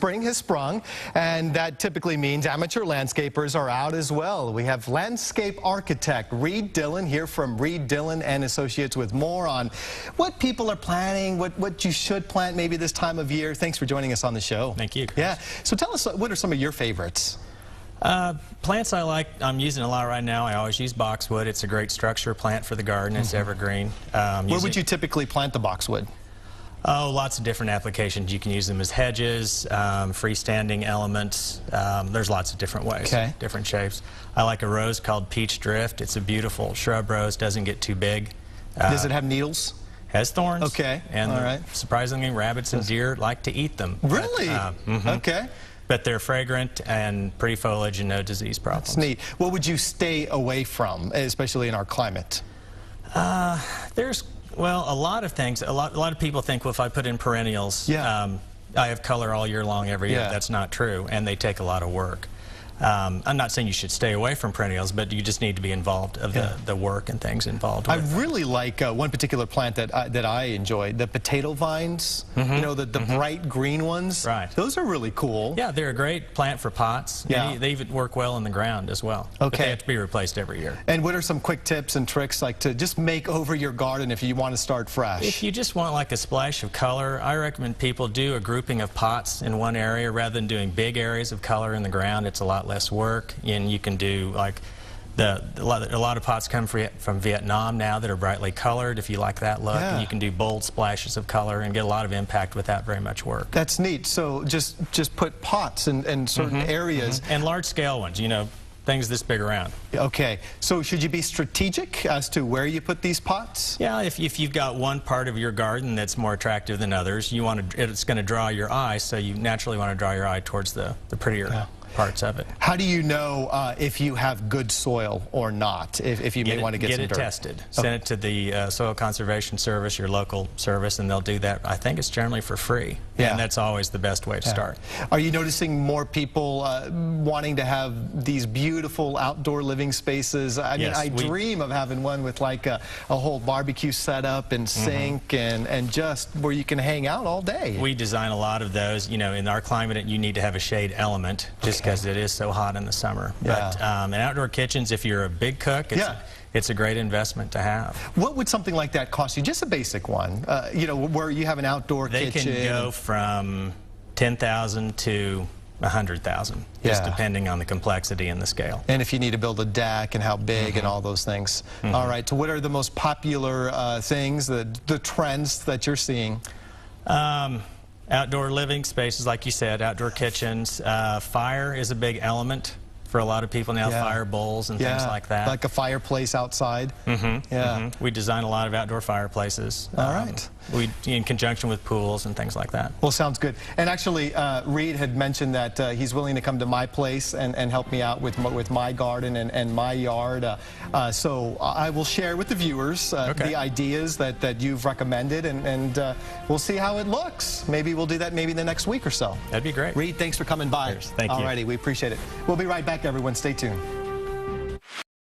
spring has sprung, and that typically means amateur landscapers are out as well. We have landscape architect Reed Dillon here from Reed Dillon and Associates with more on what people are planning, what you should plant maybe this time of year. Thanks for joining us on the show. Thank you, Chris. Yeah. So tell us, what are some of your favorites? Plants I like, I'm using a lot right now. I always use boxwood. It's a great structure plant for the garden. It's evergreen. Where would you typically plant the boxwood? Oh, lots of different applications. You can use them as hedges, freestanding elements. There's lots of different ways, different shapes. I like a rose called Peach Drift. It's a beautiful shrub rose, doesn't get too big. Does it have needles? Has thorns. Okay, and all right. Surprisingly, rabbits and deer like to eat them. Really? Okay. But they're fragrant and pretty foliage and no disease problems. That's neat. What would you stay away from, especially in our climate? Well, a lot of things. A lot of people think, well, if I put in perennials, I have color all year long every year. That's not true, and they take a lot of work. I'm not saying you should stay away from perennials, but you just need to be involved of the work and things involved with I really like one particular plant that I enjoy, the potato vines, you know, the bright green ones. Right. Those are really cool. Yeah, they're a great plant for pots. Yeah. They even work well in the ground as well. Okay. But they have to be replaced every year. And what are some quick tips and tricks like to just make over your garden if you want to start fresh? If you just want like a splash of color, I recommend people do a grouping of pots in one area rather than doing big areas of color in the ground. It's a lot less work, and you can do like a lot of pots come from Vietnam now that are brightly colored if you like that look, and you can do bold splashes of color and get a lot of impact without very much work. That's neat. So just put pots in certain areas. And large scale ones, you know, things this big around. Okay, so should you be strategic as to where you put these pots? Yeah, if you've got one part of your garden that's more attractive than others, it's going to draw your eye, so you naturally want to draw your eye towards the prettier parts of it. How do you know if you have good soil or not, if you may want to get some dirt? Get it tested. Send it to the Soil Conservation Service, your local service, and they'll do that. I think it's generally for free, and that's always the best way to start. Are you noticing more people wanting to have these beautiful outdoor living spaces? I mean, I dream of having one with like a whole barbecue setup and sink and just where you can hang out all day. We design a lot of those. You know, in our climate, you need to have a shade element just because it is so hot in the summer. But in outdoor kitchens, if you're a big cook, it's a great investment to have. What would something like that cost you? Just a basic one, you know, where you have an outdoor kitchen. They can go from $10,000 to $100,000, just depending on the complexity and the scale. And if you need to build a deck and how big and all those things. All right, so what are the most popular things, the trends that you're seeing? Outdoor living spaces, like you said, outdoor kitchens. Fire is a big element for a lot of people now, fire bowls and things like that. Like a fireplace outside. We design a lot of outdoor fireplaces. All right. In conjunction with pools and things like that. Well, sounds good. And actually, Reed had mentioned that he's willing to come to my place and help me out with my garden and my yard. So I will share with the viewers the ideas that you've recommended, and we'll see how it looks. Maybe we'll do that maybe the next week or so. That'd be great. Reed, thanks for coming by. Thank you. All righty, we appreciate it. We'll be right back, everyone. Stay tuned.